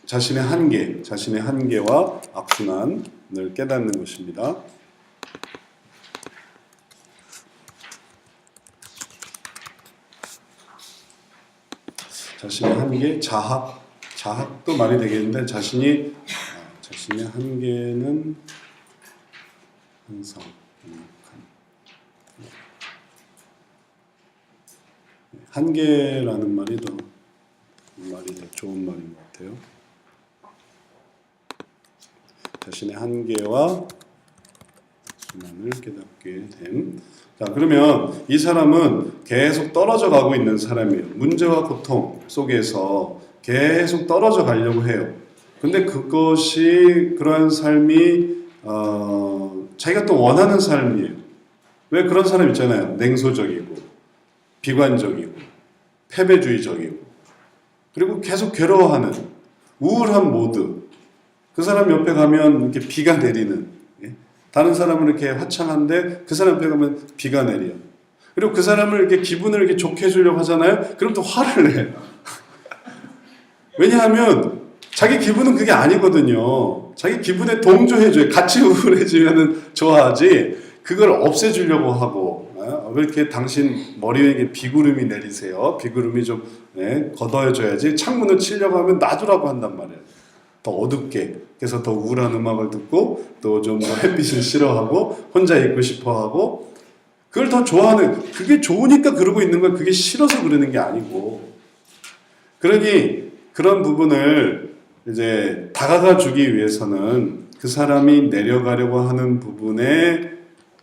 자신의 한계와 악순환을 깨닫는 것입니다. 자신의 한계, 자학도 말이 되겠는데 자신의 한계는 항상 한계라는 말이 더 좋은 말인 것 같아요. 자신의 한계와 순환을 깨닫게 됨. 자, 그러면 이 사람은 계속 떨어져 가고 있는 사람이에요. 문제와 고통 속에서 계속 떨어져 가려고 해요. 근데 그러한 삶이 자기가 또 원하는 삶이에요. 왜 그런 사람 있잖아요. 냉소적이고 비관적이고 패배주의적이고 그리고 계속 괴로워하는 우울한 모드. 그 사람 옆에 가면 이렇게 비가 내리는, 다른 사람은 이렇게 화창한데 그 사람 옆에 가면 비가 내려. 그리고 그 사람을 이렇게 기분을 이렇게 좋게 해주려고 하잖아요. 그럼 또 화를 내요. 왜냐하면 자기 기분은 그게 아니거든요. 자기 기분에 동조해줘요. 같이 우울해지면 좋아하지. 그걸 없애주려고 하고, 왜 이렇게 당신 머리 위에 비구름이 내리세요? 비구름이 좀 걷어줘야지. 창문을 치려고 하면 놔두라고 한단 말이에요. 더 어둡게. 그래서 더 우울한 음악을 듣고 또 좀 햇빛을 싫어하고 혼자 있고 싶어하고 그걸 더 좋아하는, 그게 좋으니까 그러고 있는 건 그게 싫어서 그러는 게 아니고, 그러니 그런 부분을 이제 다가가 주기 위해서는 그 사람이 내려가려고 하는 부분에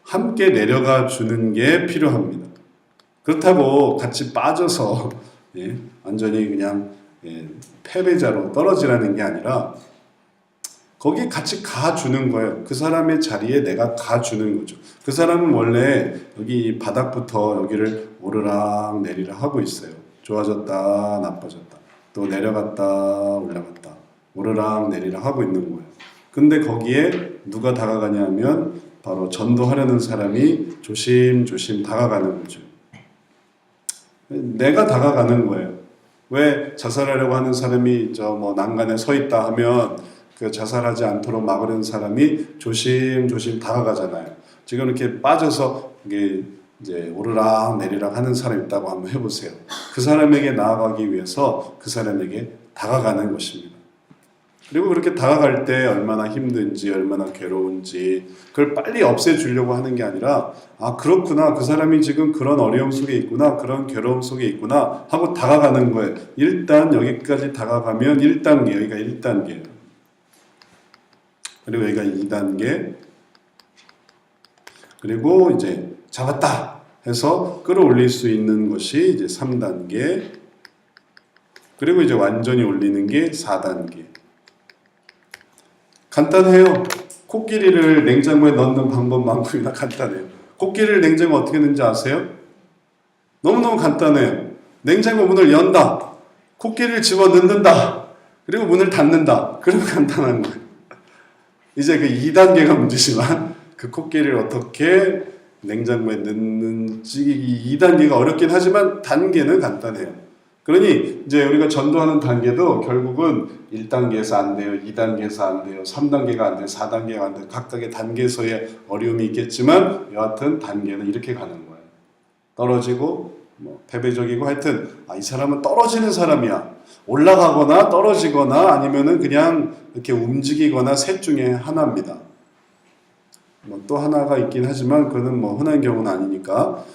함께 내려가 주는 게 필요합니다. 그렇다고 같이 빠져서 완전히 그냥 패배자로 떨어지라는 게 아니라 거기 같이 가주는 거예요. 그 사람의 자리에 내가 가주는 거죠. 그 사람은 원래 여기 바닥부터 여기를 오르락 내리락 하고 있어요. 좋아졌다 나빠졌다 또 내려갔다 올라갔다 오르락 내리락 하고 있는 거예요. 근데 거기에 누가 다가가냐면 바로 전도하려는 사람이 조심조심 다가가는 거죠. 내가 다가가는 거예요. 왜 자살하려고 하는 사람이 난간에 서 있다 하면 그 자살하지 않도록 막으려는 사람이 조심조심 다가가잖아요. 지금 이렇게 빠져서 이게 이제 오르락 내리락 하는 사람이 있다고 한번 해보세요. 그 사람에게 나아가기 위해서 그 사람에게 다가가는 것입니다. 그리고 그렇게 다가갈 때 얼마나 힘든지 얼마나 괴로운지 그걸 빨리 없애주려고 하는 게 아니라 그렇구나, 그 사람이 지금 그런 어려움 속에 있구나, 그런 괴로움 속에 있구나 하고 다가가는 거예요. 일단 여기까지 다가가면 1단계, 여기가 1단계예요. 그리고 여기가 2단계, 그리고 이제 잡았다 해서 끌어올릴 수 있는 것이 이제 3단계, 그리고 이제 완전히 올리는 게 4단계. 간단해요. 코끼리를 냉장고에 넣는 방법만큼이나 간단해요. 코끼리를 냉장고에 어떻게 넣는지 아세요? 너무너무 간단해요. 냉장고 문을 연다. 코끼리를 집어 넣는다. 그리고 문을 닫는다. 그러면 간단한 거예요. 이제 그 2단계가 문제지만 그 코끼리를 어떻게 냉장고에 넣는지 2단계가 어렵긴 하지만 단계는 간단해요. 그러니 이제 우리가 전도하는 단계도 결국은 1단계에서 안 돼요, 2단계에서 안 돼요, 3단계가 안 돼요, 4단계가 안 돼요. 각각의 단계에서의 어려움이 있겠지만 여하튼 단계는 이렇게 가는 거예요. 떨어지고 패배적이고 하여튼 이 사람은 떨어지는 사람이야. 올라가거나 떨어지거나 아니면은 그냥 이렇게 움직이거나 셋 중에 하나입니다. 또 하나가 있긴 하지만 그거는 흔한 경우는 아니니까.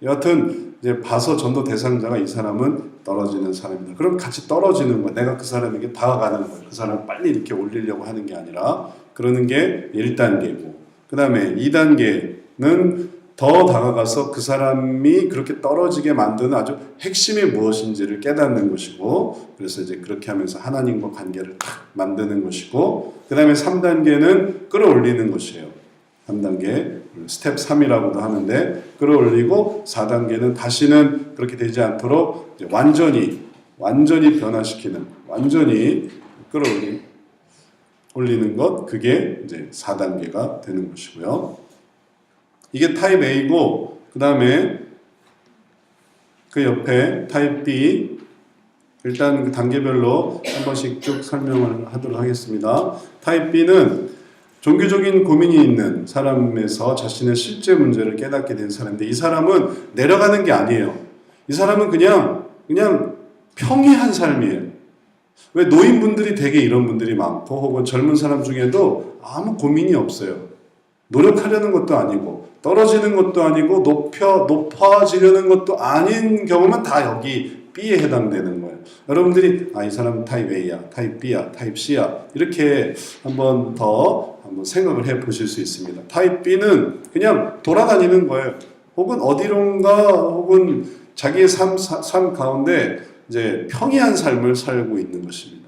여하튼 이제 봐서 전도 대상자가 이 사람은 떨어지는 사람이다. 그럼 같이 떨어지는 거야. 내가 그 사람에게 다가가는 거야. 그 사람을 빨리 이렇게 올리려고 하는 게 아니라 그러는 게 1단계고, 그 다음에 2단계는 더 다가가서 그 사람이 그렇게 떨어지게 만드는 아주 핵심이 무엇인지를 깨닫는 것이고, 그래서 이제 그렇게 하면서 하나님과 관계를 딱 만드는 것이고, 그 다음에 3단계는 끌어올리는 것이에요. 3단계, 스텝 3이라고도 하는데, 끌어올리고 4단계는 다시는 그렇게 되지 않도록 이제 완전히 변화시키는, 완전히 끌어올리는 것, 그게 이제 4단계가 되는 것이고요. 이게 타입 A고, 그 다음에 그 옆에 타입 B, 일단 그 단계별로 한 번씩 쭉 설명을 하도록 하겠습니다. 타입 B는 종교적인 고민이 있는 사람에서 자신의 실제 문제를 깨닫게 된 사람인데 이 사람은 내려가는 게 아니에요. 이 사람은 그냥 평이한 삶이에요. 왜 노인분들이 되게 이런 분들이 많고 혹은 젊은 사람 중에도 아무 고민이 없어요. 노력하려는 것도 아니고 떨어지는 것도 아니고 높아지려는 것도 아닌 경우면 다 여기 B에 해당되는 거예요. 여러분들이 이 사람은 타입 A야, 타입 B야, 타입 C야 이렇게 한번 생각을 해 보실 수 있습니다. 타입 B는 그냥 돌아다니는 거예요. 혹은 어디론가 혹은 자기의 삶 가운데 이제 평이한 삶을 살고 있는 것입니다.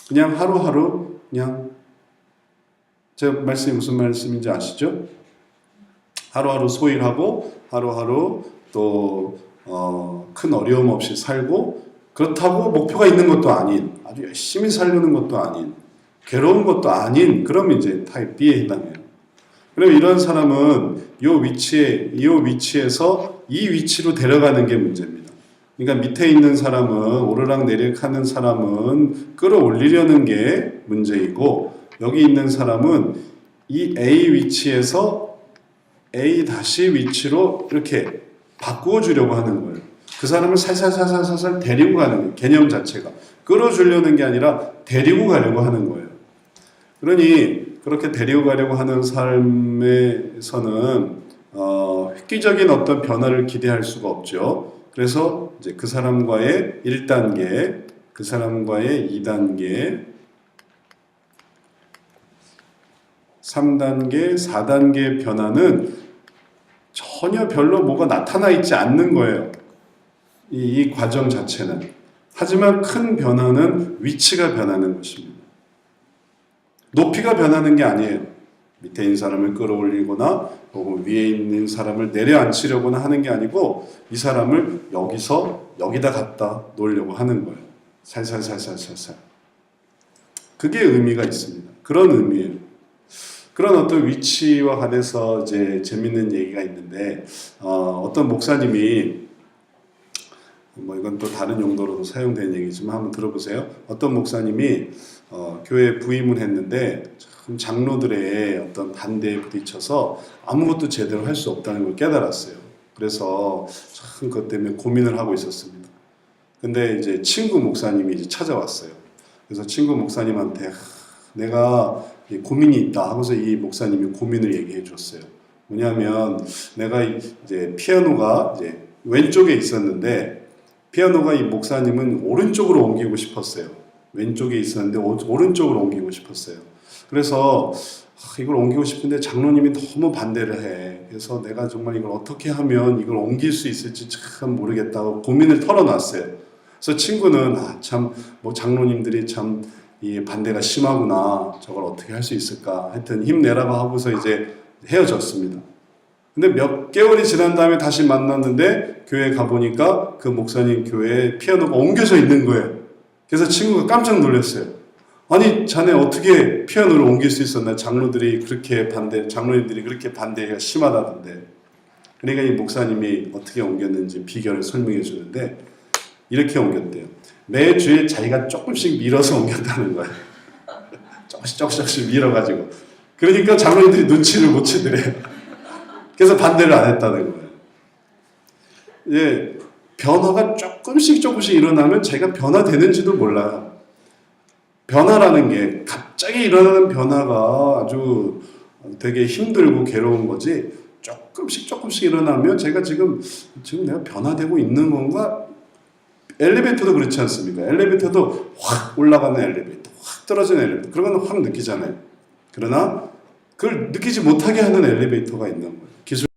그냥 하루하루 제 말씀이 무슨 말씀인지 아시죠? 하루하루 소일하고 하루하루 또 큰 어려움 없이 살고 그렇다고 목표가 있는 것도 아닌 아주 열심히 살려는 것도 아닌 괴로운 것도 아닌 그럼 이제 타입 B에 해당해요. 그럼 이런 사람은 이 위치에서 이 위치로 데려가는 게 문제입니다. 그러니까 밑에 있는 사람은 오르락내리락 하는 사람은 끌어올리려는 게 문제이고 여기 있는 사람은 이 A 위치에서 A 다시 위치로 이렇게 바꾸어 주려고 하는 거예요. 그 사람을 살살살살살 데리고 가는 거예요. 개념 자체가. 끌어주려는 게 아니라 데리고 가려고 하는 거예요. 그러니 그렇게 데리고 가려고 하는 삶에서는 획기적인 어떤 변화를 기대할 수가 없죠. 그래서 이제 그 사람과의 1단계, 그 사람과의 2단계, 3단계, 4단계 변화는 전혀 별로 뭐가 나타나 있지 않는 거예요. 이 과정 자체는. 하지만 큰 변화는 위치가 변하는 것입니다. 높이가 변하는 게 아니에요. 밑에 있는 사람을 끌어올리거나 혹은 위에 있는 사람을 내려앉히려거나 하는 게 아니고 이 사람을 여기서 여기다 갖다 놓으려고 하는 거예요. 살살살살살살. 그게 의미가 있습니다. 그런 의미예요. 그런 어떤 위치와 관해서 이제 재밌는 얘기가 있는데 어떤 목사님이 이건 또 다른 용도로도 사용되는 얘기지만 한번 들어보세요. 어떤 목사님이 교회에 부임을 했는데 참 장로들의 어떤 반대에 부딪혀서 아무것도 제대로 할 수 없다는 걸 깨달았어요. 그래서 참 그것 때문에 고민을 하고 있었습니다. 근데 이제 친구 목사님이 이제 찾아왔어요. 그래서 친구 목사님한테 내가 고민이 있다 하고서 이 목사님이 고민을 얘기해 줬어요. 뭐냐면 내가 이제 피아노가 이제 왼쪽에 있었는데 피아노가 이 목사님은 오른쪽으로 옮기고 싶었어요. 왼쪽에 있었는데 오른쪽으로 옮기고 싶었어요. 그래서 이걸 옮기고 싶은데 장로님이 너무 반대를 해. 그래서 내가 정말 이걸 어떻게 하면 이걸 옮길 수 있을지 참 모르겠다고 고민을 털어놨어요. 그래서 친구는 장로님들이 참 이 반대가 심하구나. 저걸 어떻게 할 수 있을까. 하여튼 힘내라고 하고서 이제 헤어졌습니다. 근데 몇 개월이 지난 다음에 다시 만났는데 교회에 가보니까 그 목사님 교회에 피아노가 옮겨져 있는 거예요. 그래서 친구가 깜짝 놀랐어요. 아니 자네 어떻게 피아노를 옮길 수 있었나. 장로님들이 그렇게 반대가 심하다던데. 그러니까 이 목사님이 어떻게 옮겼는지 비결을 설명해 주는데 이렇게 옮겼대요. 매주에 자기가 조금씩 밀어서 옮겼다는 거예요. 조금씩 밀어가지고. 그러니까 장로님들이 눈치를 못 채더래요. 그래서 반대를 안 했다는 거예요. 예, 변화가 조금씩 일어나면 자기가 변화되는지도 몰라요. 변화라는 게 갑자기 일어나는 변화가 아주 되게 힘들고 괴로운 거지 조금씩 일어나면 제가 지금 내가 변화되고 있는 건가? 엘리베이터도 그렇지 않습니까? 엘리베이터도 확 올라가는 엘리베이터, 확 떨어지는 엘리베이터 그런 건 확 느끼잖아요. 그러나 그걸 느끼지 못하게 하는 엘리베이터가 있는 거예요. 기술